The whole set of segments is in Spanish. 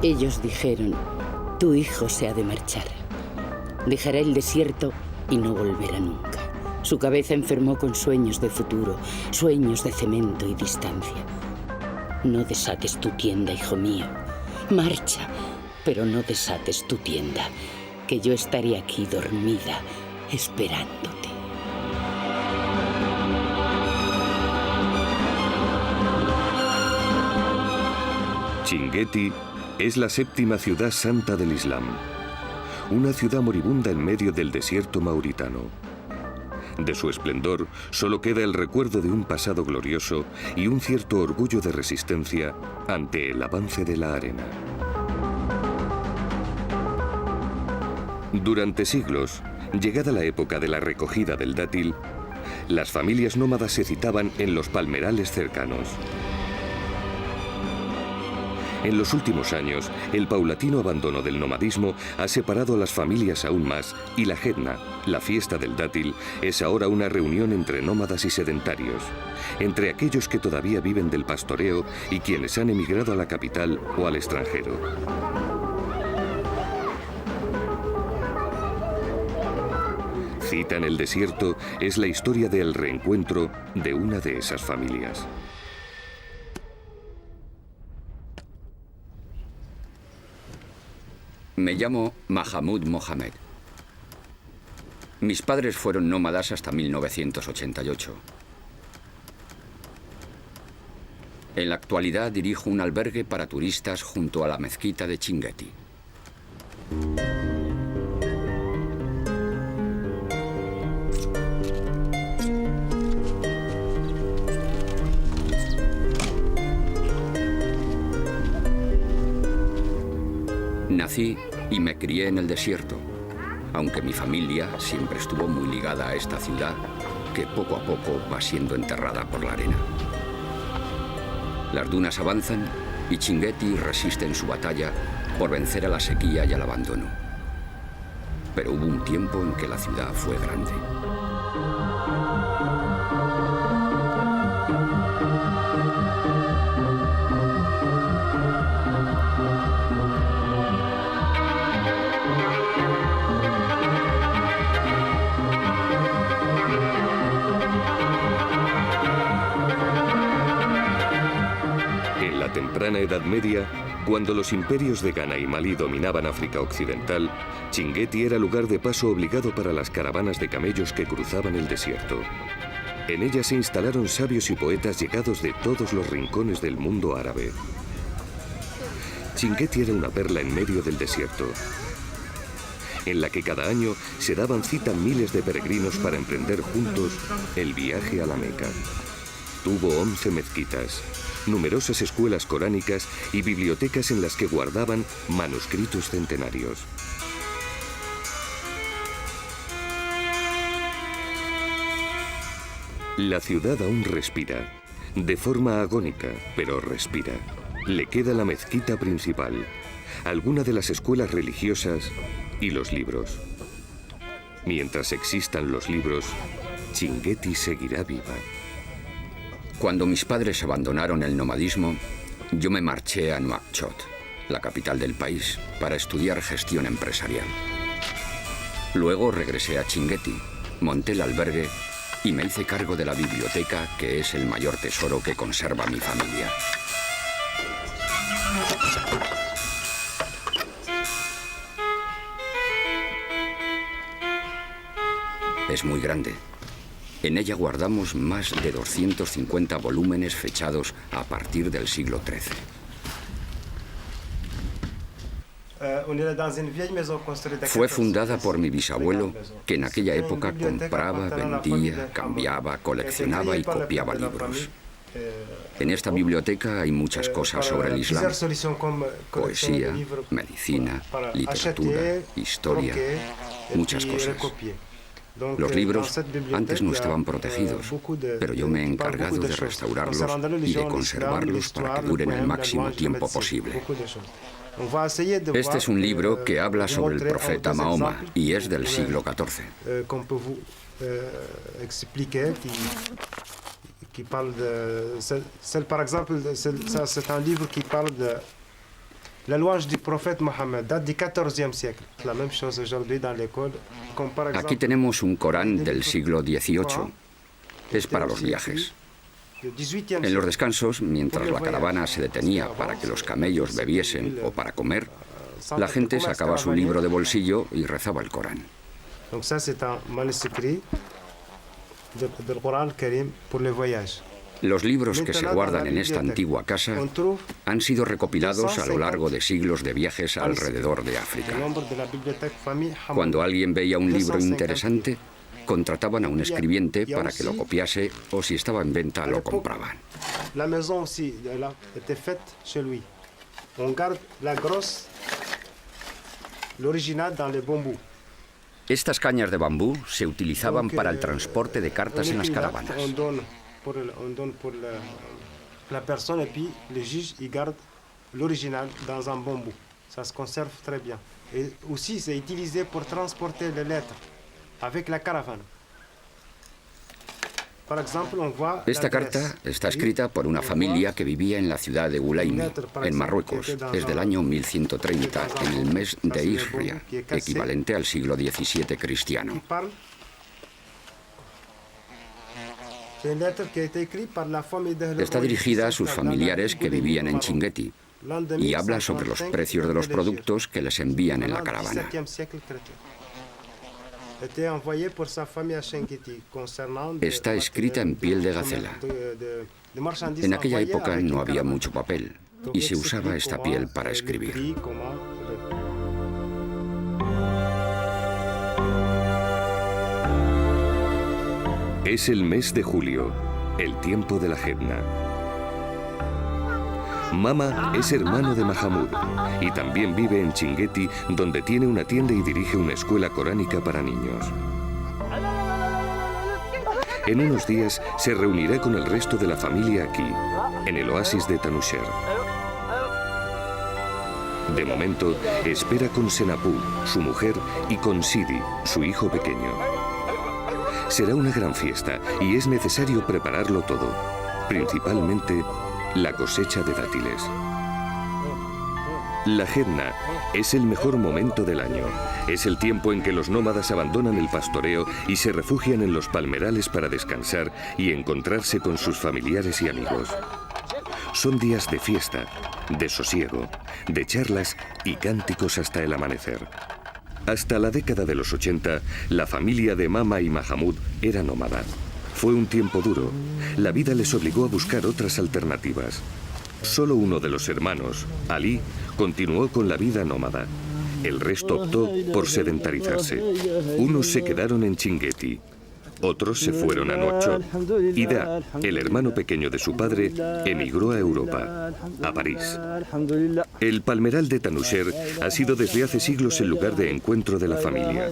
Ellos dijeron, tu hijo se ha de marchar. Dejará el desierto y no volverá nunca. Su cabeza enfermó con sueños de futuro, sueños de cemento y distancia. No desates tu tienda, hijo mío. Marcha, pero no desates tu tienda, que yo estaré aquí dormida, esperándote. Chinguetti es la séptima ciudad santa del Islam, una ciudad moribunda en medio del desierto mauritano. De su esplendor solo queda el recuerdo de un pasado glorioso y un cierto orgullo de resistencia ante el avance de la arena. Durante siglos, llegada la época de la recogida del dátil, las familias nómadas se citaban en los palmerales cercanos. En los últimos años, el paulatino abandono del nomadismo ha separado a las familias aún más y la Hedna, la fiesta del dátil, es ahora una reunión entre nómadas y sedentarios, entre aquellos que todavía viven del pastoreo y quienes han emigrado a la capital o al extranjero. Cita en el desierto es la historia del reencuentro de una de esas familias. Me llamo Mahamud Mohamed. Mis padres fueron nómadas hasta 1988. En la actualidad dirijo un albergue para turistas junto a la mezquita de Chinguetti. Nací y me crié en el desierto, aunque mi familia siempre estuvo muy ligada a esta ciudad, que poco a poco va siendo enterrada por la arena. Las dunas avanzan y Chinguetti resiste en su batalla por vencer a la sequía y al abandono. Pero hubo un tiempo en que la ciudad fue grande. Temprana Edad Media, cuando los imperios de Ghana y Malí dominaban África Occidental, Chinguetti era lugar de paso obligado para las caravanas de camellos que cruzaban el desierto. En ella se instalaron sabios y poetas llegados de todos los rincones del mundo árabe. Chinguetti era una perla en medio del desierto, en la que cada año se daban cita miles de peregrinos para emprender juntos el viaje a la Meca. Tuvo 11 mezquitas, numerosas escuelas coránicas y bibliotecas en las que guardaban manuscritos centenarios. La ciudad aún respira, de forma agónica, pero respira. Le queda la mezquita principal, alguna de las escuelas religiosas y los libros. Mientras existan los libros, Chinguetti seguirá viva. Cuando mis padres abandonaron el nomadismo, yo me marché a Nouakchott, la capital del país, para estudiar gestión empresarial. Luego regresé a Chinguetti, monté el albergue y me hice cargo de la biblioteca, que es el mayor tesoro que conserva mi familia. Es muy grande. En ella guardamos más de 250 volúmenes fechados a partir del siglo XIII. Fue fundada por mi bisabuelo, que en aquella época compraba, vendía, cambiaba, coleccionaba y copiaba libros. En esta biblioteca hay muchas cosas sobre el Islam: poesía, medicina, literatura, historia, muchas cosas. Los libros antes no estaban protegidos, pero yo me he encargado de restaurarlos y de conservarlos para que duren el máximo tiempo posible. Este es un libro que habla sobre el profeta Mahoma y es del siglo XIV. La louange du prophète Mohammed date du XIVe siècle. La même chose aujourd'hui dans l'école. Aquí tenemos un Corán del siglo XVIII. Es para los viajes. En los descansos, mientras la caravana se detenía para que los camellos bebiesen o para comer, la gente sacaba su libro de bolsillo y rezaba el Corán. Donc ça c'est un manuscrit del Corán Karim pour le voyage. Los libros que se guardan en esta antigua casa han sido recopilados a lo largo de siglos de viajes alrededor de África. Cuando alguien veía un libro interesante, contrataban a un escribiente para que lo copiase o si estaba en venta lo compraban. La maison aussi était faite chez lui. On garde la grosse, l'original dans les bambous. Estas cañas de bambú se utilizaban para el transporte de cartas en las caravanas. On donne pour la personne et puis le juge il garde l'original dans un bambou. Ça se conserve très bien. Et aussi c'est utilisé pour transporter les lettres avec la caravane. Por ejemplo, on voit Esta carta está escrita por una familia que vivía en la ciudad de Ulaimi, en Marruecos, desde el año 1130, en el mes de Isria, equivalente al siglo XVII cristiano. Está dirigida a sus familiares que vivían en Chinguetti y habla sobre los precios de los productos que les envían en la caravana. Está escrita en piel de gacela. En aquella época no había mucho papel y se usaba esta piel para escribir. Es el mes de julio, el tiempo de la Hedna. Mama es hermano de Mahamud y también vive en Chinguetti, donde tiene una tienda y dirige una escuela coránica para niños. En unos días se reunirá con el resto de la familia aquí, en el oasis de Tanusher. De momento, espera con Senapú, su mujer, y con Sidi, su hijo pequeño. Será una gran fiesta y es necesario prepararlo todo, principalmente la cosecha de dátiles. La Hedna es el mejor momento del año. Es el tiempo en que los nómadas abandonan el pastoreo y se refugian en los palmerales para descansar y encontrarse con sus familiares y amigos. Son días de fiesta, de sosiego, de charlas y cánticos hasta el amanecer. Hasta la década de los 80, la familia de Mama y Mahamud era nómada. Fue un tiempo duro. La vida les obligó a buscar otras alternativas. Solo uno de los hermanos, Ali, continuó con la vida nómada. El resto optó por sedentarizarse. Unos se quedaron en Chinguetti, otros se fueron a Nouakchott. Ida, el hermano pequeño de su padre, emigró a Europa, a París. El palmeral de Tanusher ha sido desde hace siglos el lugar de encuentro de la familia.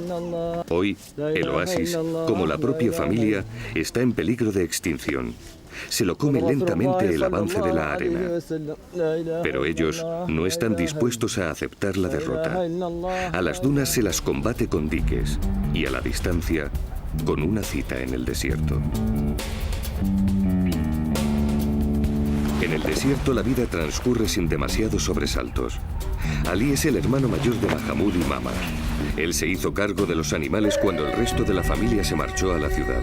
Hoy, el oasis, como la propia familia, está en peligro de extinción. Se lo come lentamente el avance de la arena. Pero ellos no están dispuestos a aceptar la derrota. A las dunas se las combate con diques y a la distancia con una cita en el desierto. En el desierto la vida transcurre sin demasiados sobresaltos. Ali es el hermano mayor de Mahamud y Mama. Él se hizo cargo de los animales cuando el resto de la familia se marchó a la ciudad.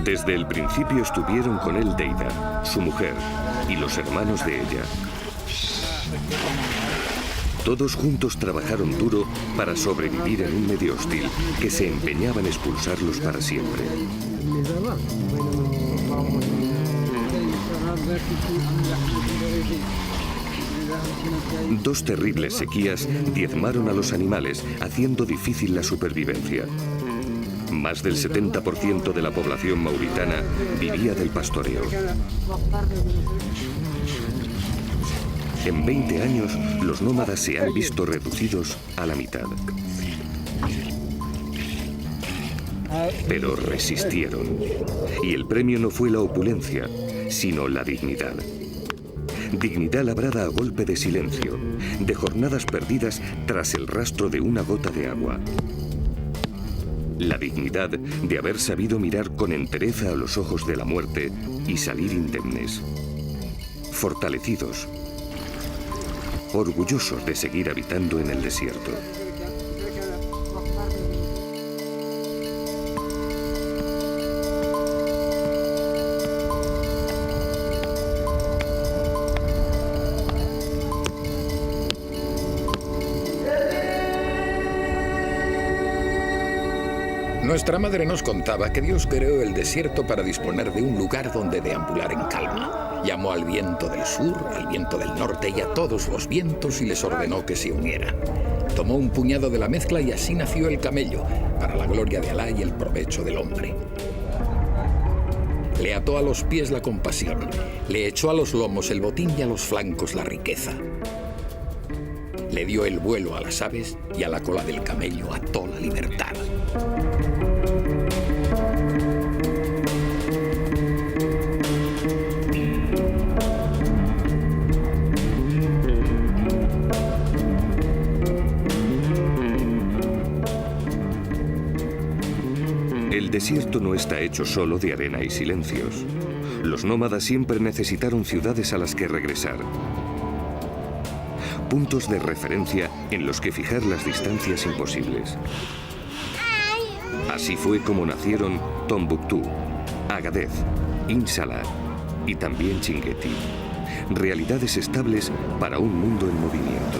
Desde el principio estuvieron con él Deida, su mujer, y los hermanos de ella. Todos juntos trabajaron duro para sobrevivir en un medio hostil que se empeñaba en expulsarlos para siempre. Dos terribles sequías diezmaron a los animales, haciendo difícil la supervivencia. Más del 70% de la población mauritana vivía del pastoreo. En 20 años, los nómadas se han visto reducidos a la mitad. Pero resistieron. Y el premio no fue la opulencia, sino la dignidad. Dignidad labrada a golpe de silencio, de jornadas perdidas tras el rastro de una gota de agua. La dignidad de haber sabido mirar con entereza a los ojos de la muerte y salir indemnes. Fortalecidos, orgullosos de seguir habitando en el desierto. Nuestra madre nos contaba que Dios creó el desierto para disponer de un lugar donde deambular en calma. Llamó al viento del sur, al viento del norte y a todos los vientos y les ordenó que se unieran. Tomó un puñado de la mezcla y así nació el camello, para la gloria de Alá y el provecho del hombre. Le ató a los pies la compasión, le echó a los lomos el botín y a los flancos la riqueza. Le dio el vuelo a las aves y a la cola del camello ató la libertad. El desierto no está hecho solo de arena y silencios. Los nómadas siempre necesitaron ciudades a las que regresar. Puntos de referencia en los que fijar las distancias imposibles. Así fue como nacieron Tombuctú, Agadez, Insala y también Chinguetti. Realidades estables para un mundo en movimiento.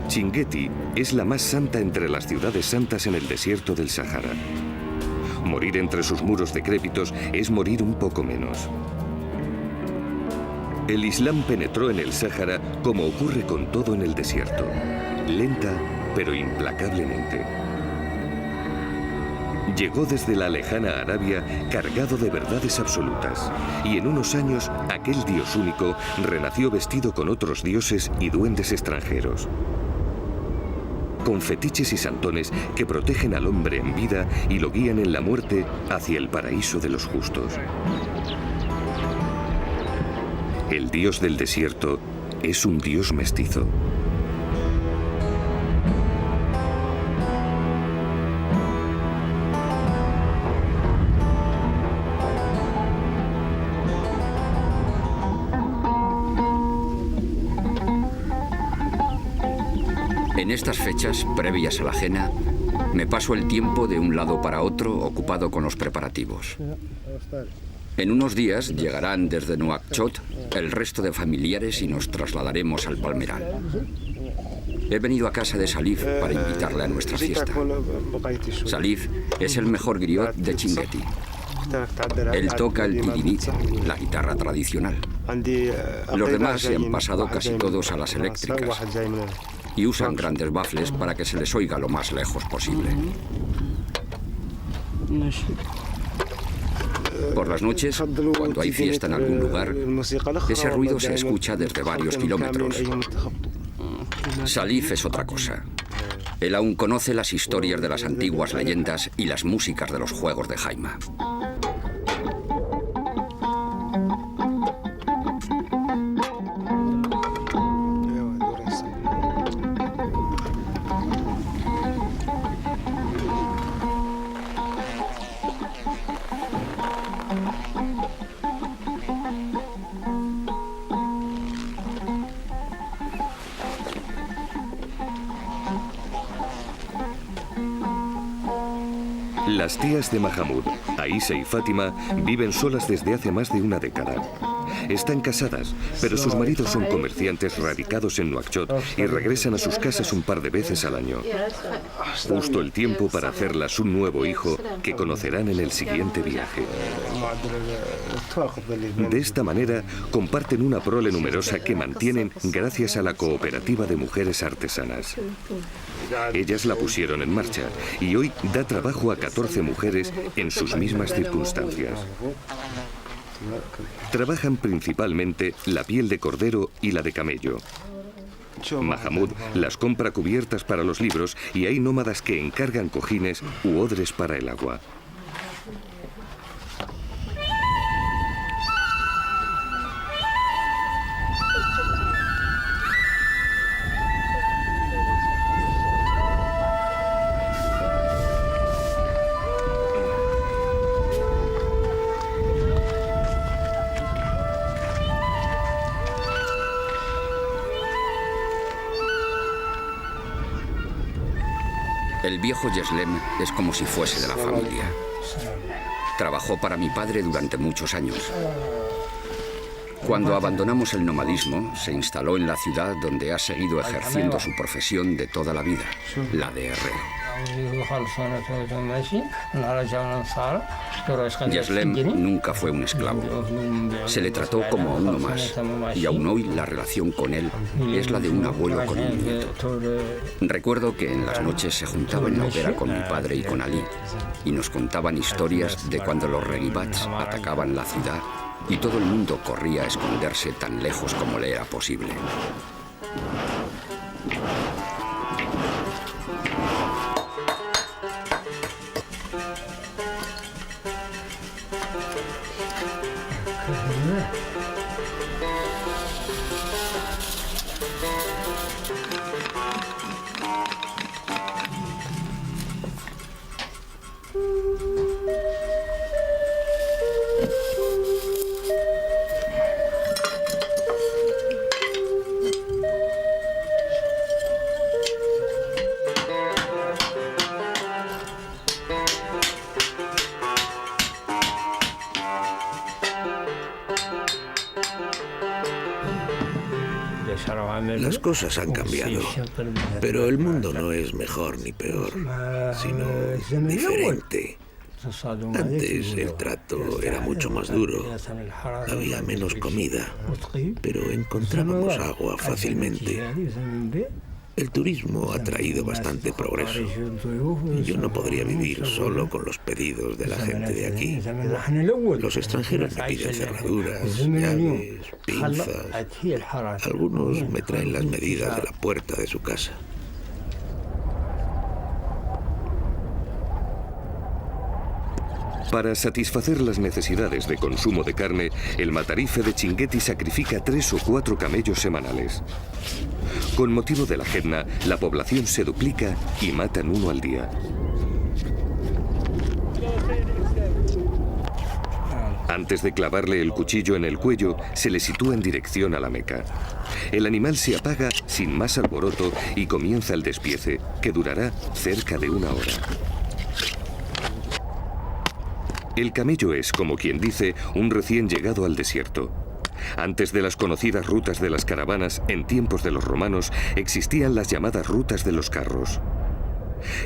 Chinguetti es la más santa entre las ciudades santas en el desierto del Sahara. Morir entre sus muros decrépitos es morir un poco menos. El Islam penetró en el Sáhara como ocurre con todo en el desierto, lenta pero implacablemente. Llegó desde la lejana Arabia cargado de verdades absolutas, y en unos años aquel Dios único renació vestido con otros dioses y duendes extranjeros, con fetiches y santones que protegen al hombre en vida y lo guían en la muerte hacia el paraíso de los justos. El dios del desierto es un dios mestizo. En estas fechas, previas a la Jena, me paso el tiempo de un lado para otro ocupado con los preparativos. En unos días llegarán desde Nuakchot el resto de familiares y nos trasladaremos al Palmeral. He venido a casa de Salif para invitarle a nuestra fiesta. Salif es el mejor griot de Chinguetti. Él toca el tirinit, la guitarra tradicional. Los demás se han pasado casi todos a las eléctricas y usan grandes bafles para que se les oiga lo más lejos posible. Por las noches, cuando hay fiesta en algún lugar, ese ruido se escucha desde varios kilómetros. Salif es otra cosa. Él aún conoce las historias de las antiguas leyendas y las músicas de los juegos de Jaima. Las tías de Mahamud, Aisha y Fátima, viven solas desde hace más de una década. Están casadas, pero sus maridos son comerciantes radicados en Nuakchot y regresan a sus casas un par de veces al año. Justo el tiempo para hacerlas un nuevo hijo que conocerán en el siguiente viaje. De esta manera, comparten una prole numerosa que mantienen gracias a la cooperativa de mujeres artesanas. Ellas la pusieron en marcha y hoy da trabajo a 14 mujeres en sus mismas circunstancias. Trabajan principalmente la piel de cordero y la de camello. Mahamud las compra cubiertas para los libros y hay nómadas que encargan cojines u odres para el agua. El viejo Yeslem es como si fuese de la familia. Trabajó para mi padre durante muchos años. Cuando abandonamos el nomadismo, se instaló en la ciudad donde ha seguido ejerciendo su profesión de toda la vida, la de herrero. Yeslem nunca fue un esclavo. Se le trató como a uno más, y aún hoy la relación con él es la de un abuelo con un nieto. Recuerdo que en las noches se juntaba en la hoguera con mi padre y con Ali, y nos contaban historias de cuando los regibats atacaban la ciudad y todo el mundo corría a esconderse tan lejos como le era posible. Las cosas han cambiado, pero el mundo no es mejor ni peor, sino diferente. Antes el trato era mucho más duro, había menos comida, pero encontrábamos agua fácilmente. El turismo ha traído bastante progreso. Yo no podría vivir solo con los pedidos de la gente de aquí. Los extranjeros me piden cerraduras, llaves, pinzas. Algunos me traen las medidas de la puerta de su casa. Para satisfacer las necesidades de consumo de carne, el matarife de Chinguetti sacrifica 3 o 4 camellos semanales. Con motivo de la Hedna, la población se duplica y matan uno al día. Antes de clavarle el cuchillo en el cuello, se le sitúa en dirección a la Meca. El animal se apaga sin más alboroto y comienza el despiece, que durará cerca de 1 hora. El camello es, como quien dice, un recién llegado al desierto. Antes de las conocidas rutas de las caravanas, en tiempos de los romanos, existían las llamadas rutas de los carros.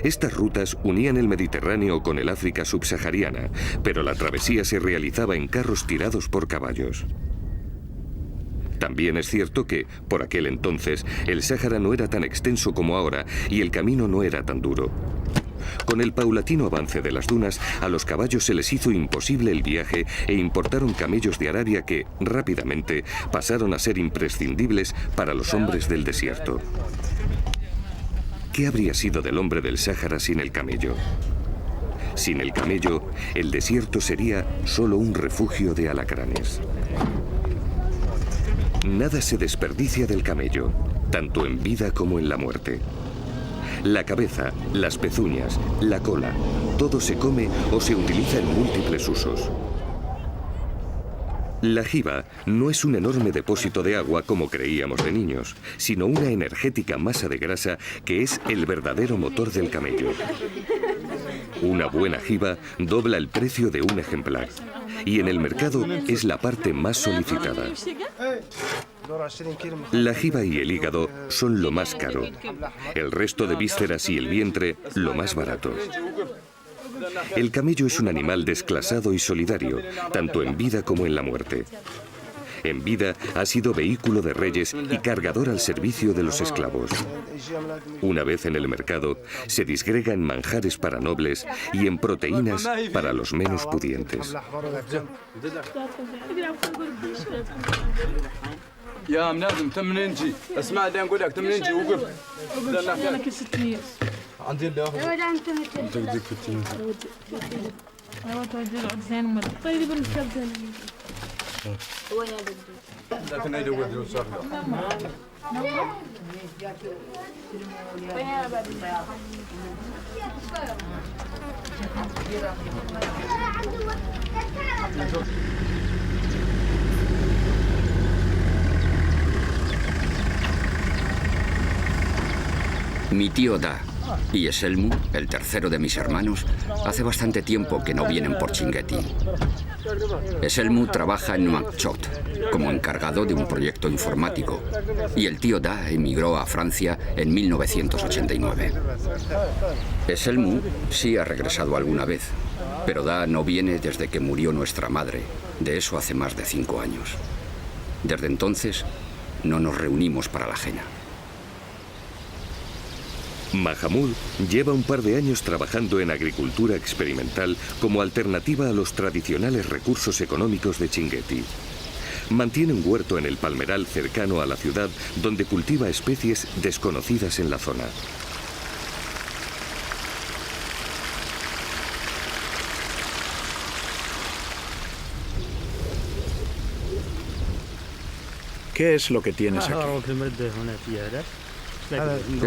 Estas rutas unían el Mediterráneo con el África subsahariana, pero la travesía se realizaba en carros tirados por caballos. También es cierto que, por aquel entonces, el Sáhara no era tan extenso como ahora y el camino no era tan duro. Con el paulatino avance de las dunas, a los caballos se les hizo imposible el viaje e importaron camellos de Arabia que, rápidamente, pasaron a ser imprescindibles para los hombres del desierto. ¿Qué habría sido del hombre del Sáhara sin el camello? Sin el camello, el desierto sería solo un refugio de alacranes. Nada se desperdicia del camello, tanto en vida como en la muerte. La cabeza, las pezuñas, la cola, todo se come o se utiliza en múltiples usos. La jiba no es un enorme depósito de agua como creíamos de niños, sino una energética masa de grasa que es el verdadero motor del camello. Una buena jiba dobla el precio de un ejemplar y en el mercado es la parte más solicitada. La jiba y el hígado son lo más caro, el resto de vísceras y el vientre lo más barato. El camello es un animal desclasado y solidario, tanto en vida como en la muerte. En vida ha sido vehículo de reyes y cargador al servicio de los esclavos. Una vez en el mercado, se disgrega en manjares para nobles y en proteínas para los menos pudientes. يا منادم تم ننجي اسمع اللي نقول لك تم ننجي وقف انا كل 600 عندي اللي اخذ انت بدك في ايوه تودي العد زين مر طيب بالكبده وين بدي لكن هيدا ودي وصافي وين يا بابي Mi tío Da, Y Eselmu, el tercero de mis hermanos, hace bastante tiempo que no vienen por Chinguetti. Eselmu trabaja en Nouakchott como encargado de un proyecto informático y el tío Da emigró a Francia en 1989. Eselmu sí ha regresado alguna vez, pero Da no viene desde que murió nuestra madre. De eso hace más de 5 años. Desde entonces, no nos reunimos para la cena. Mahamud lleva un par de años trabajando en agricultura experimental como alternativa a los tradicionales recursos económicos de Chinguetti. Mantiene un huerto en el Palmeral cercano a la ciudad donde cultiva especies desconocidas en la zona. ¿Qué es lo que tienes aquí?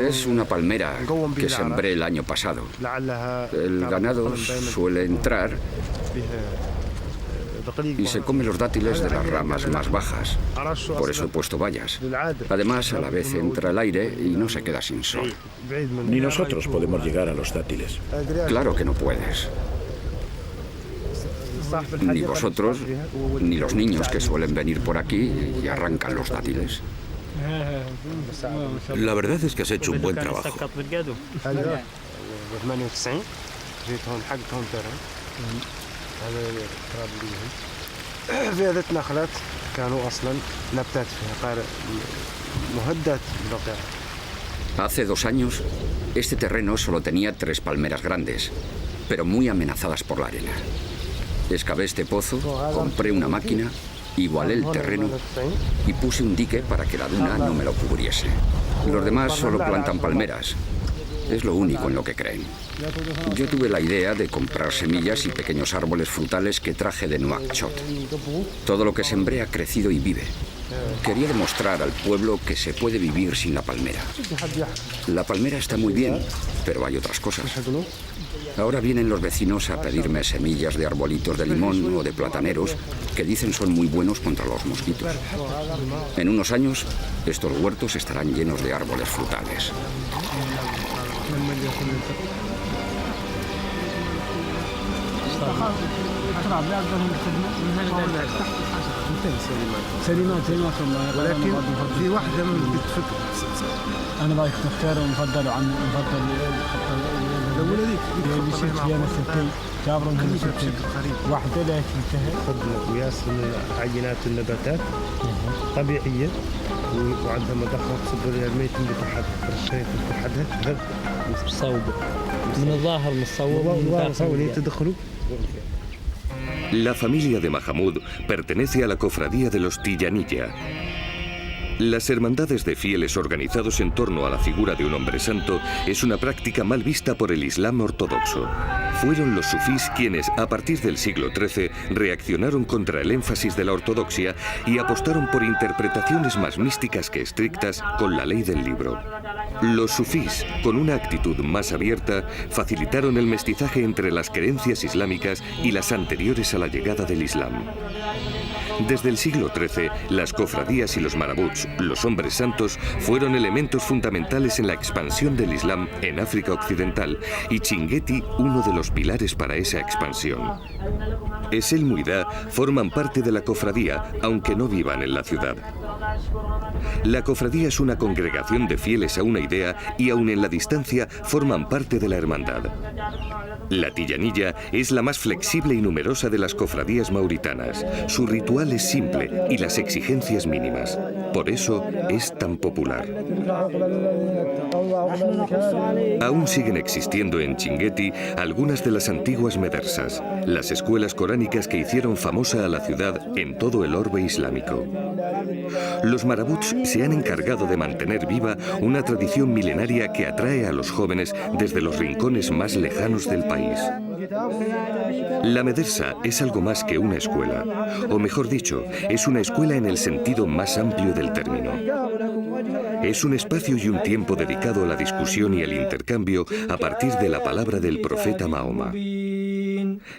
Es una palmera que sembré el año pasado. El ganado suele entrar y se come los dátiles de las ramas más bajas. Por eso he puesto vallas. Además, a la vez entra el aire y no se queda sin sol. Ni nosotros podemos llegar a los dátiles. Claro que no puedes. Ni vosotros, ni los niños que suelen venir por aquí y arrancan los dátiles. La verdad es que has hecho un buen trabajo. Hace 2 años, este terreno solo tenía 3 palmeras grandes, pero muy amenazadas por la arena. Excavé este pozo, compré una máquina, igualé el terreno y puse un dique para que la duna no me lo cubriese. Los demás solo plantan palmeras. Es lo único en lo que creen. Yo tuve la idea de comprar semillas y pequeños árboles frutales que traje de Nouakchott. Todo lo que sembré ha crecido y vive. Quería demostrar al pueblo que se puede vivir sin la palmera. La palmera está muy bien, pero hay otras cosas. Ahora vienen los vecinos a pedirme semillas de arbolitos de limón o de plataneros que dicen son muy buenos contra los mosquitos. En unos años, estos huertos estarán llenos de árboles frutales. عينات النباتات طبيعية وعندها مضخات صدرية الميت اللي تحت رشيت تحتها مصوب من الظاهر مصوب ومن تدخلوا. La familia de Mahamud pertenece a la cofradía de los Tijaniyya. Las hermandades de fieles organizados en torno a la figura de un hombre santo es una práctica mal vista por el Islam ortodoxo. Fueron los sufís quienes, a partir del siglo XIII, reaccionaron contra el énfasis de la ortodoxia y apostaron por interpretaciones más místicas que estrictas con la ley del libro. Los sufís, con una actitud más abierta, facilitaron el mestizaje entre las creencias islámicas y las anteriores a la llegada del Islam. Desde el siglo XIII, las cofradías y los marabuts, los hombres santos, fueron elementos fundamentales en la expansión del Islam en África Occidental y Chinguetti uno de los pilares para esa expansión. Eselmu y Da forman parte de la cofradía, aunque no vivan en la ciudad. La cofradía es una congregación de fieles a una idea y aun en la distancia forman parte de la hermandad. La Tijaniyya es la más flexible y numerosa de las cofradías mauritanas. Su ritual es simple y las exigencias mínimas. Por eso es tan popular. Aún siguen existiendo en Chinguetti algunas de las antiguas medersas, las escuelas coránicas que hicieron famosa a la ciudad en todo el orbe islámico. Los marabuts se han encargado de mantener viva una tradición milenaria que atrae a los jóvenes desde los rincones más lejanos del país. La medersa es algo más que una escuela, o mejor dicho, es una escuela en el sentido más amplio del término. Es un espacio y un tiempo dedicado a la discusión y al intercambio a partir de la palabra del profeta Mahoma.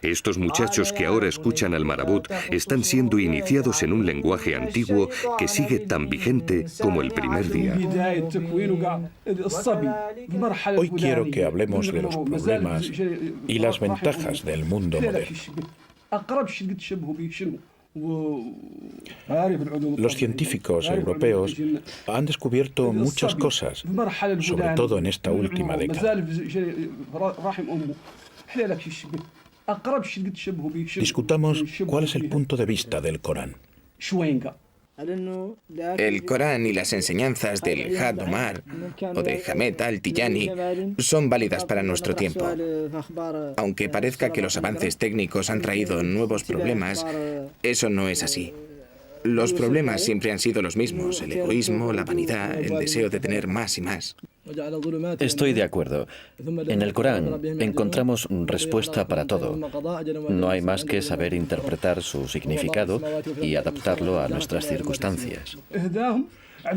Estos muchachos que ahora escuchan al marabut están siendo iniciados en un lenguaje antiguo que sigue tan vigente como el primer día. Hoy quiero que hablemos de los problemas y las ventajas del mundo moderno. Los científicos europeos han descubierto muchas cosas, sobre todo en esta última década. Discutamos cuál es el punto de vista del Corán. El Corán y las enseñanzas del Had Omar o de Hamed al-Tijani son válidas para nuestro tiempo. Aunque parezca que los avances técnicos han traído nuevos problemas, eso no es así. Los problemas siempre han sido los mismos: el egoísmo, la vanidad, el deseo de tener más y más. Estoy de acuerdo. En el Corán encontramos respuesta para todo. No hay más que saber interpretar su significado y adaptarlo a nuestras circunstancias.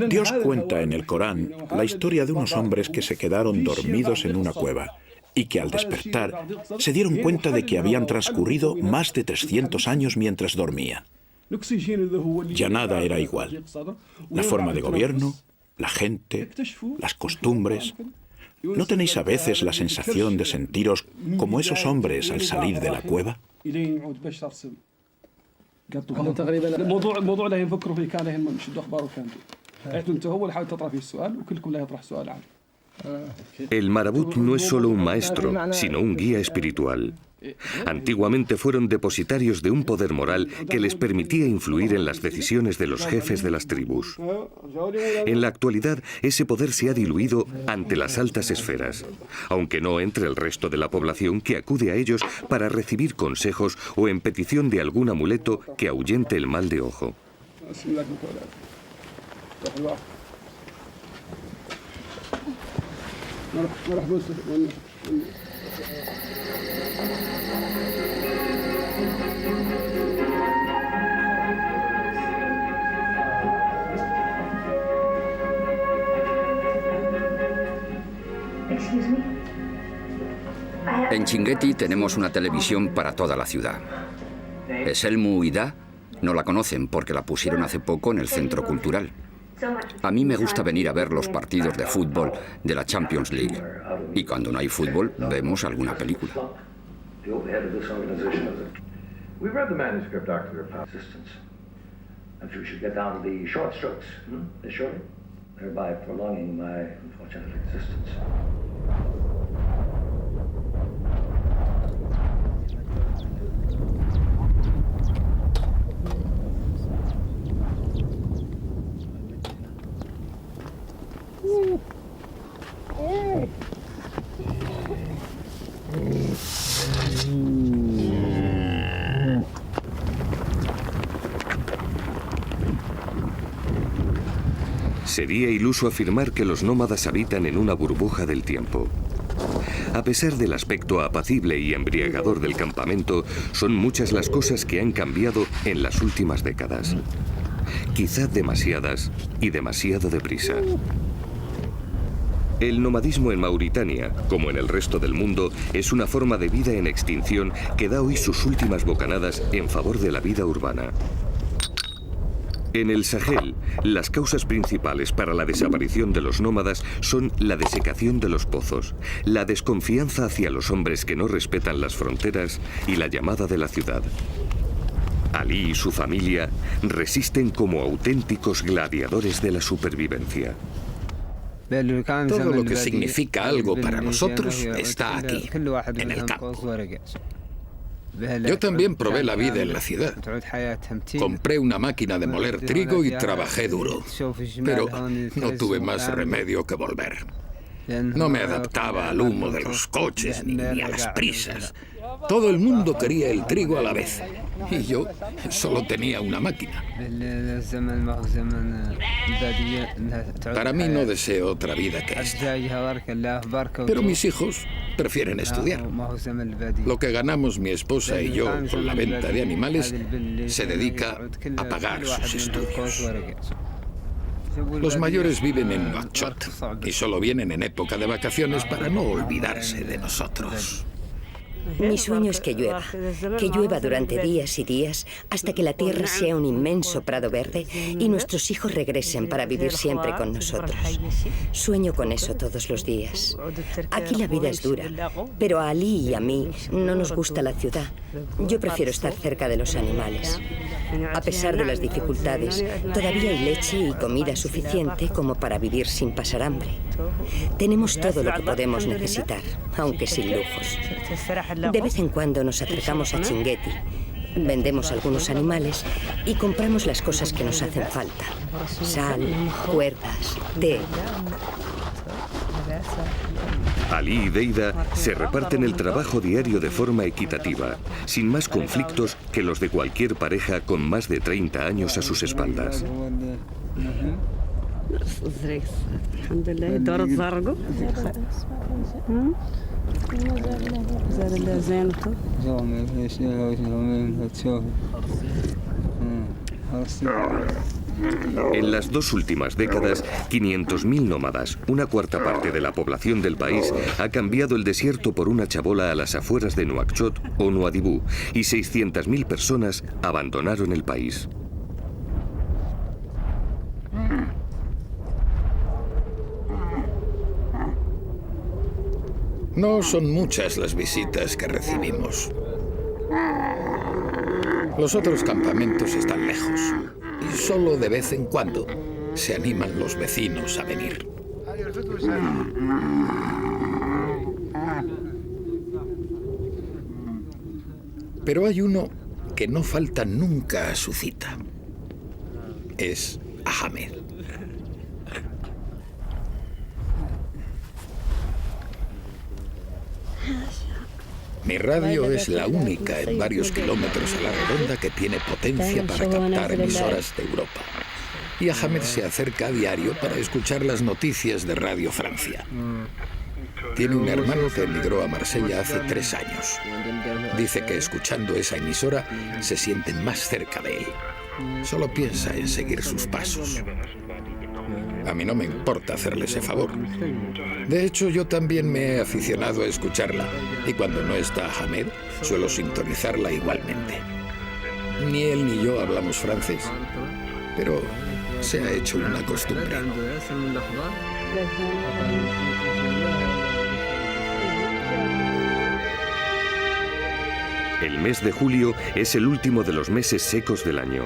Dios cuenta en el Corán la historia de unos hombres que se quedaron dormidos en una cueva y que al despertar se dieron cuenta de que habían transcurrido más de 300 años mientras dormían. Ya nada era igual. La forma de gobierno, la gente, las costumbres. ¿No tenéis a veces la sensación de sentiros como esos hombres al salir de la cueva? El marabut no es solo un maestro, sino un guía espiritual. Antiguamente fueron depositarios de un poder moral que les permitía influir en las decisiones de los jefes de las tribus. En la actualidad, ese poder se ha diluido ante las altas esferas, aunque no entre el resto de la población que acude a ellos para recibir consejos o en petición de algún amuleto que ahuyente el mal de ojo. En Chinguetti tenemos una televisión para toda la ciudad. Eselmu Ida no la conocen porque la pusieron hace poco en el centro cultural. A mí me gusta venir a ver los partidos de fútbol de la Champions League. Y cuando no hay fútbol, vemos alguna película. Sería iluso afirmar que los nómadas habitan en una burbuja del tiempo. A pesar del aspecto apacible y embriagador del campamento, son muchas las cosas que han cambiado en las últimas décadas. Quizá demasiadas y demasiado deprisa. El nomadismo en Mauritania, como en el resto del mundo, es una forma de vida en extinción que da hoy sus últimas bocanadas en favor de la vida urbana. En el Sahel, las causas principales para la desaparición de los nómadas son la desecación de los pozos, la desconfianza hacia los hombres que no respetan las fronteras y la llamada de la ciudad. Ali y su familia resisten como auténticos gladiadores de la supervivencia. Todo lo que significa algo para nosotros está aquí, en el campo. Yo también probé la vida en la ciudad. Compré una máquina de moler trigo y trabajé duro, pero no tuve más remedio que volver. No me adaptaba al humo de los coches ni a las prisas. Todo el mundo quería el trigo a la vez y yo solo tenía una máquina. Para mí no deseo otra vida que esta. Pero mis hijos prefieren estudiar. Lo que ganamos mi esposa y yo con la venta de animales se dedica a pagar sus estudios. Los mayores viven en Nouakchott y solo vienen en época de vacaciones para no olvidarse de nosotros. Mi sueño es que llueva durante días y días hasta que la tierra sea un inmenso prado verde y nuestros hijos regresen para vivir siempre con nosotros. Sueño con eso todos los días. Aquí la vida es dura, pero a Ali y a mí no nos gusta la ciudad. Yo prefiero estar cerca de los animales. A pesar de las dificultades, todavía hay leche y comida suficiente como para vivir sin pasar hambre. Tenemos todo lo que podemos necesitar, aunque sin lujos. De vez en cuando nos acercamos a Chinguetti, vendemos algunos animales y compramos las cosas que nos hacen falta. Sal, cuerdas, té. Ali y Deida se reparten el trabajo diario de forma equitativa, sin más conflictos que los de cualquier pareja con más de 30 años a sus espaldas. En las 2 últimas décadas, 500.000 nómadas, una cuarta parte de la población del país, ha cambiado el desierto por una chabola a las afueras de Nuakchot o Nuadhibou, y 600.000 personas abandonaron el país. No son muchas las visitas que recibimos. Los otros campamentos están lejos y solo de vez en cuando se animan los vecinos a venir. Pero hay uno que no falta nunca a su cita. Es Ahmed. Mi radio es la única en varios kilómetros a la redonda que tiene potencia para captar emisoras de Europa. Y Ahmed se acerca a diario para escuchar las noticias de Radio Francia. Tiene un hermano que emigró a Marsella hace 3 años. Dice que escuchando esa emisora se sienten más cerca de él. Solo piensa en seguir sus pasos. A mí no me importa hacerle ese favor. De hecho, yo también me he aficionado a escucharla, y cuando no está Ahmed, suelo sintonizarla igualmente. Ni él ni yo hablamos francés, pero se ha hecho una costumbre. El mes de julio es el último de los meses secos del año.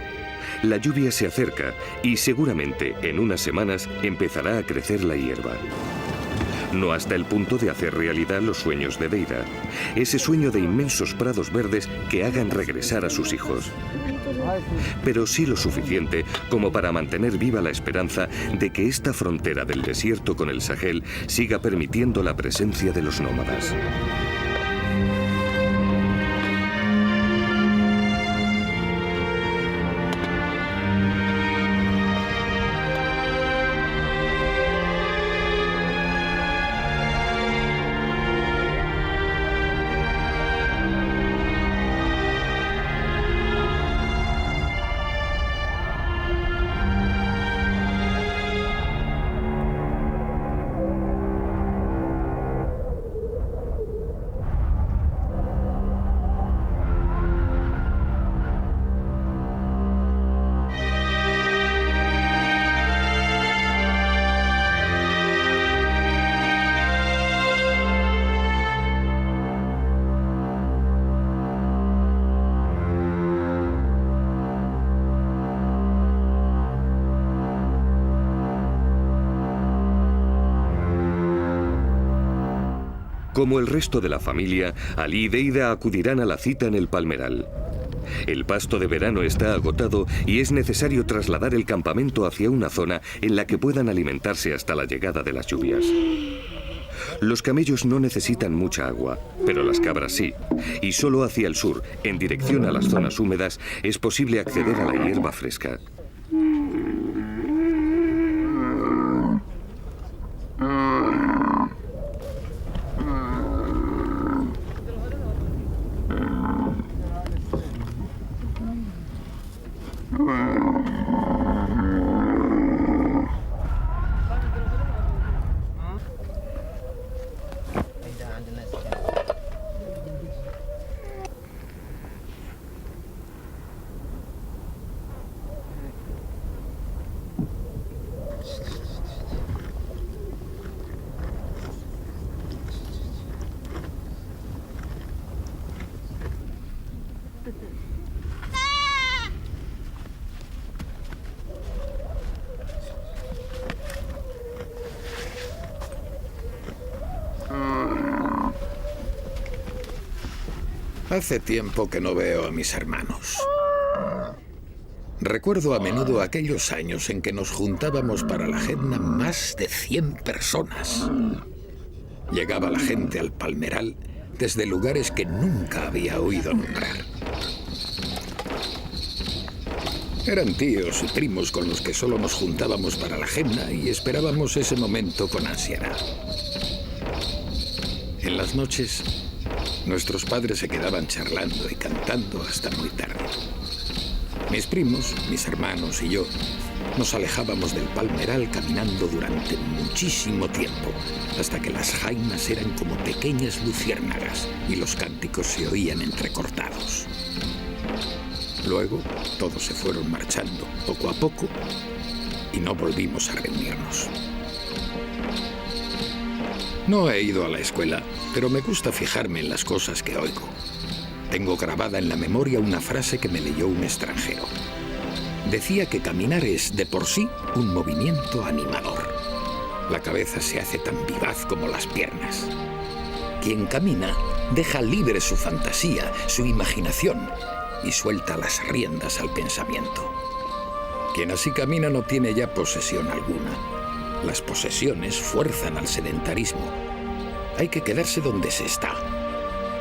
La lluvia se acerca y seguramente en unas semanas empezará a crecer la hierba. No hasta el punto de hacer realidad los sueños de Deida, ese sueño de inmensos prados verdes que hagan regresar a sus hijos. Pero sí lo suficiente como para mantener viva la esperanza de que esta frontera del desierto con el Sahel siga permitiendo la presencia de los nómadas. Como el resto de la familia, Ali y Deida acudirán a la cita en el palmeral. El pasto de verano está agotado y es necesario trasladar el campamento hacia una zona en la que puedan alimentarse hasta la llegada de las lluvias. Los camellos no necesitan mucha agua, pero las cabras sí, y solo hacia el sur, en dirección a las zonas húmedas, es posible acceder a la hierba fresca. Hace tiempo que no veo a mis hermanos. Recuerdo a menudo aquellos años en que nos juntábamos para la Hedna más de 100 personas. Llegaba la gente al palmeral desde lugares que nunca había oído nombrar. Eran tíos y primos con los que solo nos juntábamos para la Hedna y esperábamos ese momento con ansiedad. En las noches, nuestros padres se quedaban charlando y cantando hasta muy tarde. Mis primos, mis hermanos y yo nos alejábamos del palmeral caminando durante muchísimo tiempo, hasta que las jaimas eran como pequeñas luciérnagas y los cánticos se oían entrecortados. Luego, todos se fueron marchando poco a poco y no volvimos a reunirnos. No he ido a la escuela, pero me gusta fijarme en las cosas que oigo. Tengo grabada en la memoria una frase que me leyó un extranjero. Decía que caminar es, de por sí, un movimiento animador. La cabeza se hace tan vivaz como las piernas. Quien camina deja libre su fantasía, su imaginación, y suelta las riendas al pensamiento. Quien así camina no tiene ya posesión alguna. Las posesiones fuerzan al sedentarismo. Hay que quedarse donde se está,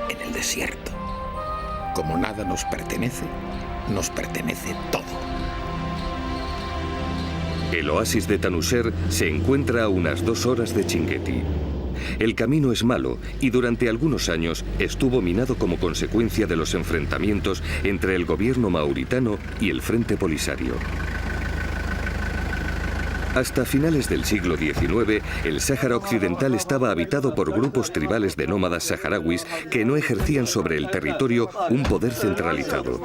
en el desierto. Como nada nos pertenece todo. El oasis de Tanusser se encuentra a unas 2 horas de Chinguetti. El camino es malo y durante algunos años estuvo minado como consecuencia de los enfrentamientos entre el gobierno mauritano y el Frente Polisario. Hasta finales del siglo XIX, el Sáhara Occidental estaba habitado por grupos tribales de nómadas saharauis que no ejercían sobre el territorio un poder centralizado.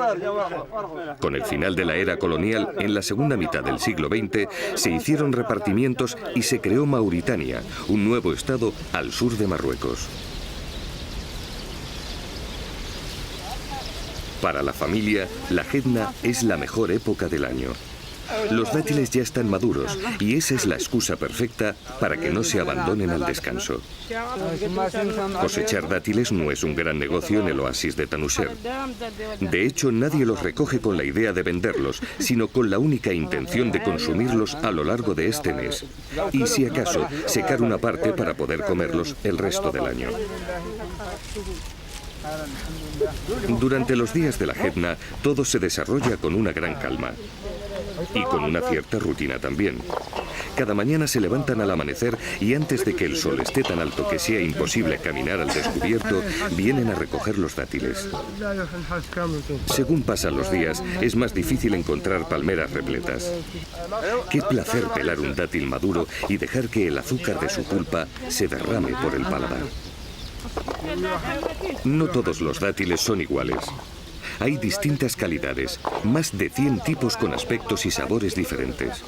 Con el final de la era colonial, en la segunda mitad del siglo XX, se hicieron repartimientos y se creó Mauritania, un nuevo estado al sur de Marruecos. Para la familia, la Hedna es la mejor época del año. Los dátiles ya están maduros y esa es la excusa perfecta para que no se abandonen al descanso. Cosechar dátiles no es un gran negocio en el oasis de Tanusser. De hecho, nadie los recoge con la idea de venderlos, sino con la única intención de consumirlos a lo largo de este mes. Y si acaso, secar una parte para poder comerlos el resto del año. Durante los días de la Hedna, todo se desarrolla con una gran calma. Y con una cierta rutina también. Cada mañana se levantan al amanecer y antes de que el sol esté tan alto que sea imposible caminar al descubierto, vienen a recoger los dátiles. Según pasan los días, es más difícil encontrar palmeras repletas. Qué placer pelar un dátil maduro y dejar que el azúcar de su pulpa se derrame por el paladar. No todos los dátiles son iguales. Hay distintas calidades, más de 100 tipos con aspectos y sabores diferentes.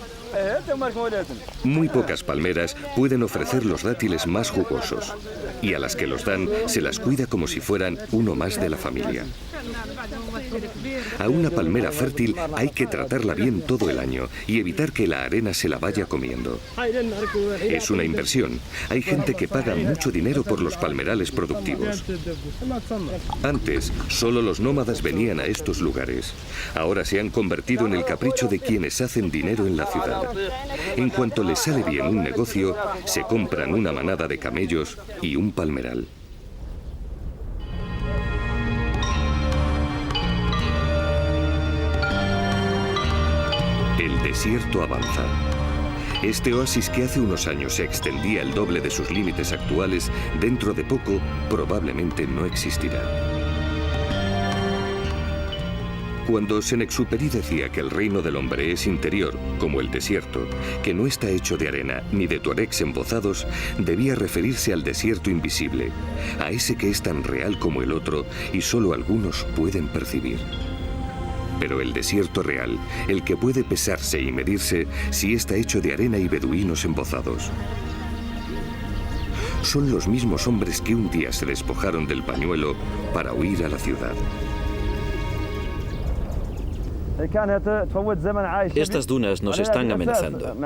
Muy pocas palmeras pueden ofrecer los dátiles más jugosos, y a las que los dan se las cuida como si fueran uno más de la familia. A una palmera fértil hay que tratarla bien todo el año y evitar que la arena se la vaya comiendo. Es una inversión. Hay gente que paga mucho dinero por los palmerales productivos. Antes, solo los nómadas venían a estos lugares. Ahora se han convertido en el capricho de quienes hacen dinero en la ciudad. En cuanto les sale bien un negocio, se compran una manada de camellos y un palmeral. El desierto avanza. Este oasis que hace unos años se extendía el doble de sus límites actuales, dentro de poco probablemente no existirá. Cuando Saint-Exupéry decía que el reino del hombre es interior, como el desierto, que no está hecho de arena ni de tuaregs embozados, debía referirse al desierto invisible, a ese que es tan real como el otro y solo algunos pueden percibir. Pero el desierto real, el que puede pesarse y medirse, sí está hecho de arena y beduinos embozados. Son los mismos hombres que un día se despojaron del pañuelo para huir a la ciudad. Estas dunas nos están amenazando.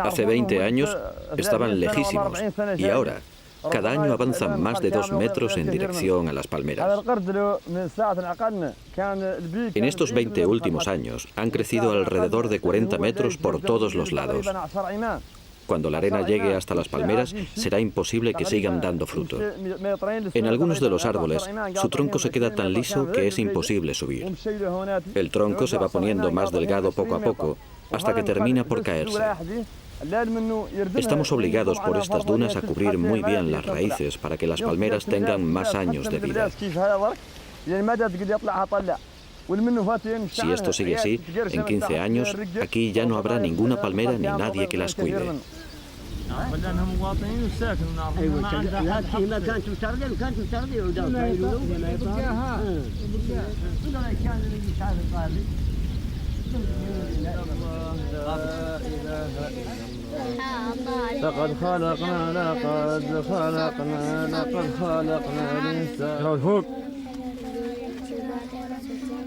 Hace 20 años estaban lejísimos y ahora Cada año avanzan más de 2 metros en dirección a las palmeras. En estos 20 últimos años han crecido alrededor de 40 metros por todos los lados. Cuando la arena llegue hasta las palmeras, será imposible que sigan dando fruto. En algunos de los árboles, su tronco se queda tan liso que es imposible subir. El tronco se va poniendo más delgado poco a poco, hasta que termina por caerse. Estamos obligados por estas dunas a cubrir muy bien las raíces para que las palmeras tengan más años de vida. Si esto sigue así, en 15 años, aquí ya no habrá ninguna palmera ni nadie que las cuide.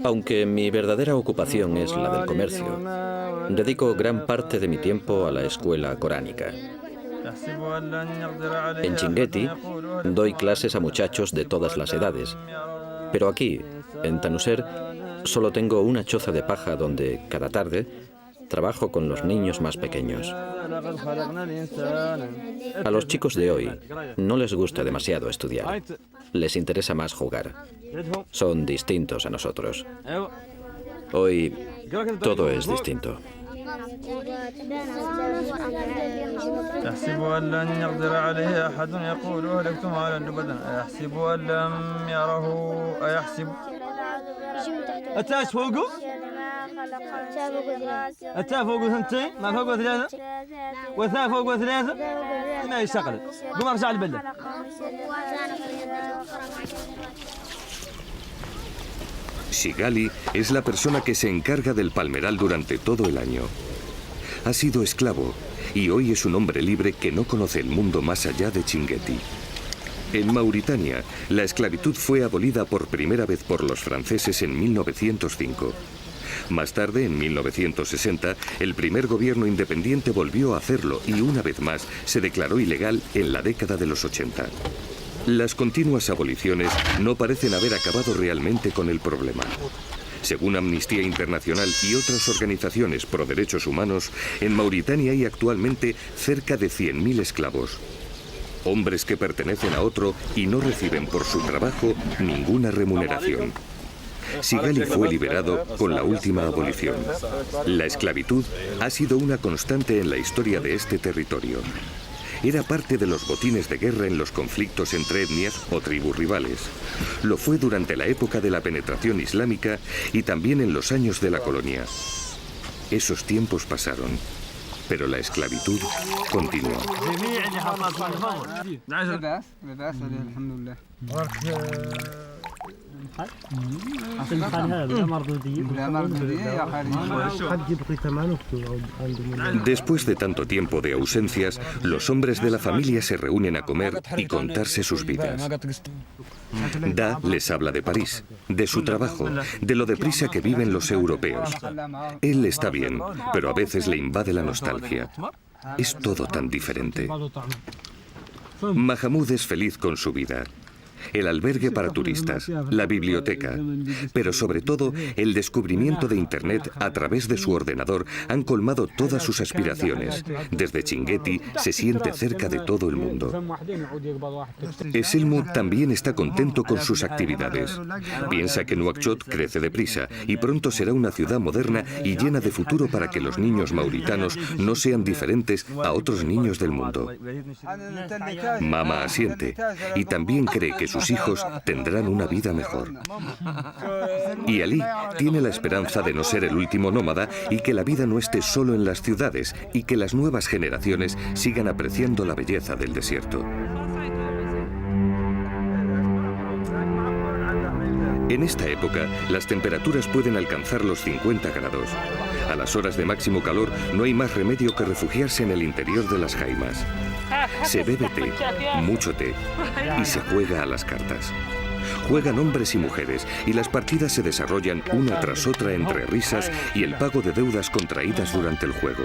Aunque mi verdadera ocupación es la del comercio, dedico gran parte de mi tiempo a la escuela coránica. En Chinguetti doy clases a muchachos de todas las edades, pero aquí, en Tanuser, solo tengo una choza de paja donde, cada tarde, trabajo con los niños más pequeños. A los chicos de hoy no les gusta demasiado estudiar. Les interesa más jugar. Son distintos a nosotros. Hoy todo es distinto. Sigali es la persona que se encarga del palmeral durante todo el año. Ha sido esclavo y hoy es un hombre libre que no conoce el mundo más allá de Chinguetti. En Mauritania, la esclavitud fue abolida por primera vez por los franceses en 1905. Más tarde, en 1960, el primer gobierno independiente volvió a hacerlo y una vez más se declaró ilegal en la década de los 80. Las continuas aboliciones no parecen haber acabado realmente con el problema. Según Amnistía Internacional y otras organizaciones pro derechos humanos, en Mauritania hay actualmente cerca de 100.000 esclavos. Hombres que pertenecen a otro y no reciben por su trabajo ninguna remuneración. Sigali fue liberado con la última abolición. La esclavitud ha sido una constante en la historia de este territorio. Era parte de los botines de guerra en los conflictos entre etnias o tribus rivales. Lo fue durante la época de la penetración islámica y también en los años de la colonia. Esos tiempos pasaron, pero la esclavitud continuó. Después de tanto tiempo de ausencias, los hombres de la familia se reúnen a comer y contarse sus vidas. Da les habla de París, de su trabajo, de lo deprisa que viven los europeos. Él está bien, pero a veces le invade la nostalgia. Es todo tan diferente. Mahamoud es feliz con su vida. El albergue para turistas, la biblioteca, pero sobre todo el descubrimiento de Internet a través de su ordenador han colmado todas sus aspiraciones. Desde Chinguetti se siente cerca de todo el mundo. Esilmu también está contento con sus actividades. Piensa que Nuakchot crece deprisa y pronto será una ciudad moderna y llena de futuro para que los niños mauritanos no sean diferentes a otros niños del mundo. Mama asiente y también cree que sus hijos tendrán una vida mejor. Y Ali tiene la esperanza de no ser el último nómada y que la vida no esté solo en las ciudades y que las nuevas generaciones sigan apreciando la belleza del desierto. En esta época, las temperaturas pueden alcanzar los 50 grados. A las horas de máximo calor, no hay más remedio que refugiarse en el interior de las jaimas. Se bebe té, mucho té, y se juega a las cartas. Juegan hombres y mujeres, y las partidas se desarrollan una tras otra entre risas y el pago de deudas contraídas durante el juego.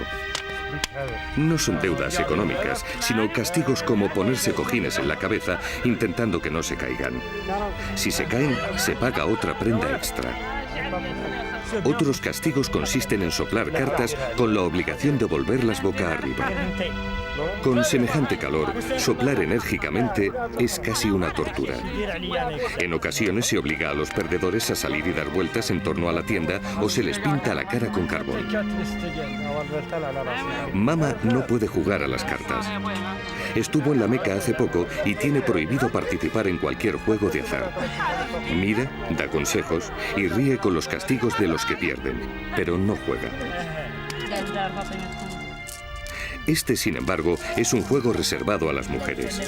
No son deudas económicas, sino castigos como ponerse cojines en la cabeza intentando que no se caigan. Si se caen, se paga otra prenda extra. Otros castigos consisten en soplar cartas con la obligación de volverlas boca arriba. Con semejante calor, soplar enérgicamente es casi una tortura. En ocasiones se obliga a los perdedores a salir y dar vueltas en torno a la tienda o se les pinta la cara con carbón. Mama no puede jugar a las cartas. Estuvo en la Meca hace poco y tiene prohibido participar en cualquier juego de azar. Mira, da consejos y ríe con los castigos de los que pierden, pero no juega. Este, sin embargo, es un juego reservado a las mujeres.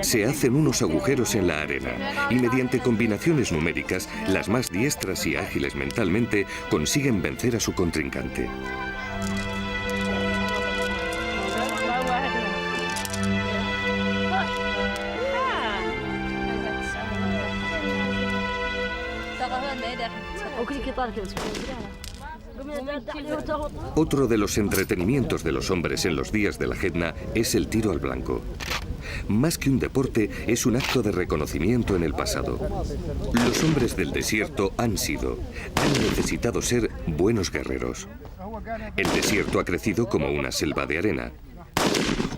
Se hacen unos agujeros en la arena y mediante combinaciones numéricas, las más diestras y ágiles mentalmente consiguen vencer a su contrincante. Otro de los entretenimientos de los hombres en los días de la Hedna es el tiro al blanco. Más que un deporte, es un acto de reconocimiento en el pasado. Los hombres del desierto han necesitado ser buenos guerreros. El desierto ha crecido como una selva de arena.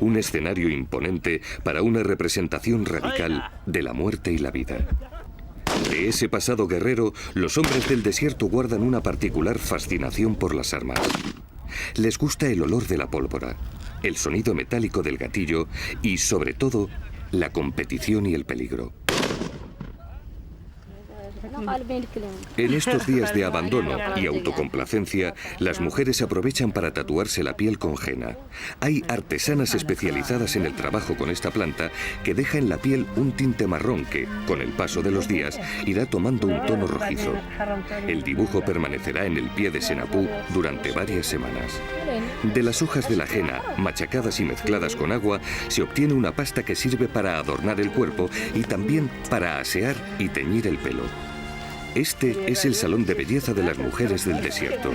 Un escenario imponente para una representación radical de la muerte y la vida. De ese pasado guerrero, los hombres del desierto guardan una particular fascinación por las armas. Les gusta el olor de la pólvora, el sonido metálico del gatillo y, sobre todo, la competición y el peligro. En estos días de abandono y autocomplacencia, las mujeres aprovechan para tatuarse la piel con henna. Hay artesanas especializadas en el trabajo con esta planta que deja en la piel un tinte marrón que, con el paso de los días, irá tomando un tono rojizo. El dibujo permanecerá en el pie de Senapú durante varias semanas. De las hojas de la henna, machacadas y mezcladas con agua, se obtiene una pasta que sirve para adornar el cuerpo y también para asear y teñir el pelo. Este es el salón de belleza de las mujeres del desierto.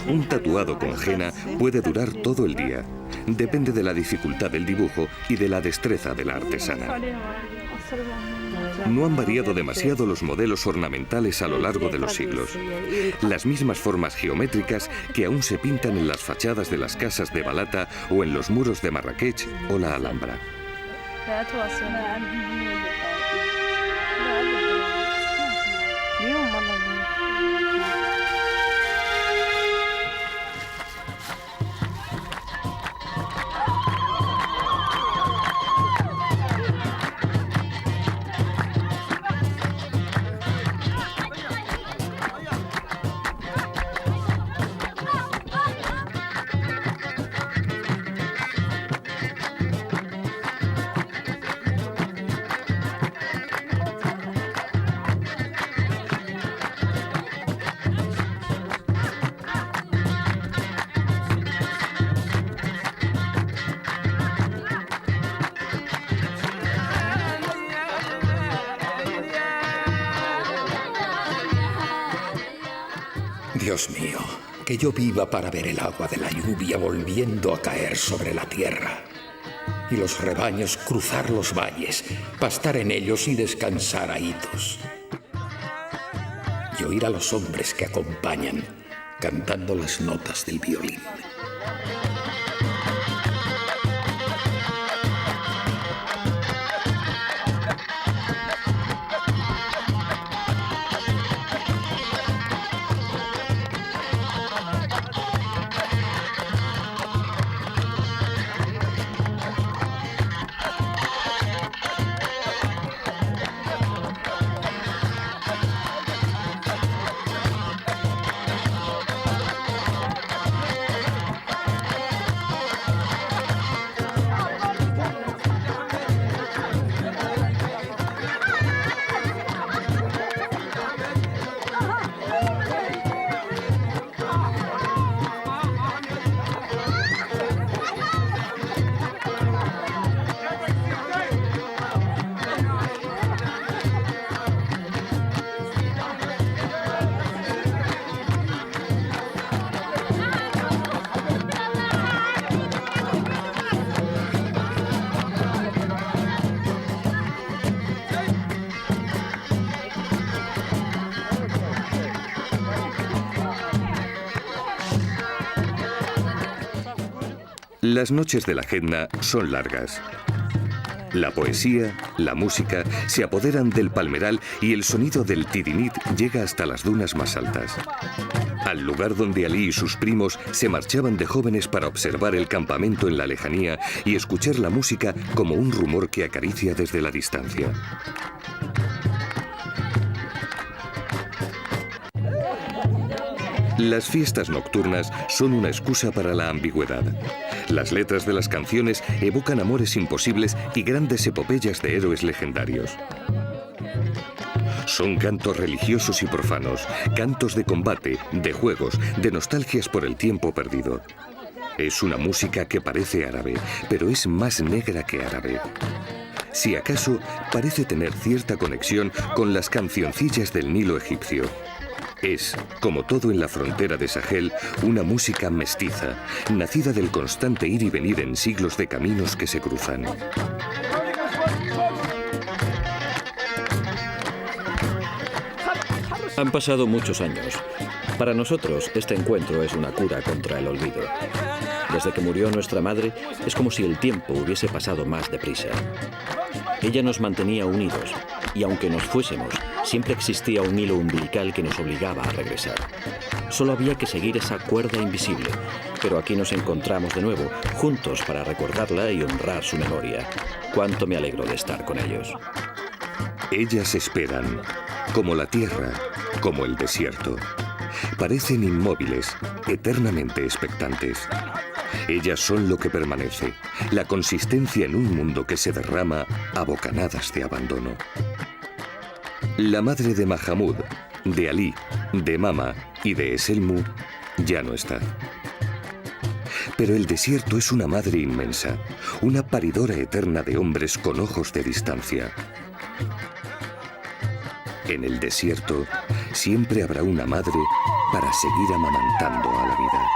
Un tatuado con henna puede durar todo el día. Depende de la dificultad del dibujo y de la destreza de la artesana. No han variado demasiado los modelos ornamentales a lo largo de los siglos. Las mismas formas geométricas que aún se pintan en las fachadas de las casas de Balata o en los muros de Marrakech o la Alhambra. Dios mío, que yo viva para ver el agua de la lluvia volviendo a caer sobre la tierra. Y los rebaños cruzar los valles, pastar en ellos y descansar a hitos. Y oír a los hombres que acompañan, cantando las notas del violín. Las noches de la Hedna son largas. La poesía, la música, se apoderan del palmeral y el sonido del tidinit llega hasta las dunas más altas. Al lugar donde Ali y sus primos se marchaban de jóvenes para observar el campamento en la lejanía y escuchar la música como un rumor que acaricia desde la distancia. Las fiestas nocturnas son una excusa para la ambigüedad. Las letras de las canciones evocan amores imposibles y grandes epopeyas de héroes legendarios. Son cantos religiosos y profanos, cantos de combate, de juegos, de nostalgias por el tiempo perdido. Es una música que parece árabe, pero es más negra que árabe. Si acaso, parece tener cierta conexión con las cancioncillas del Nilo egipcio. Es, como todo en la frontera de Sahel, una música mestiza, nacida del constante ir y venir en siglos de caminos que se cruzan. Han pasado muchos años. Para nosotros, este encuentro es una cura contra el olvido. Desde que murió nuestra madre, es como si el tiempo hubiese pasado más deprisa. Ella nos mantenía unidos, y aunque nos fuésemos, siempre existía un hilo umbilical que nos obligaba a regresar. Solo había que seguir esa cuerda invisible, pero aquí nos encontramos de nuevo, juntos para recordarla y honrar su memoria. Cuánto me alegro de estar con ellos. Ellas esperan, como la tierra, como el desierto. Parecen inmóviles, eternamente expectantes. Ellas son lo que permanece, la consistencia en un mundo que se derrama a bocanadas de abandono. La madre de Mahamud, de Ali, de Mama y de Eselmu ya no está. Pero el desierto es una madre inmensa, una paridora eterna de hombres con ojos de distancia. En el desierto siempre habrá una madre para seguir amamantando a la vida.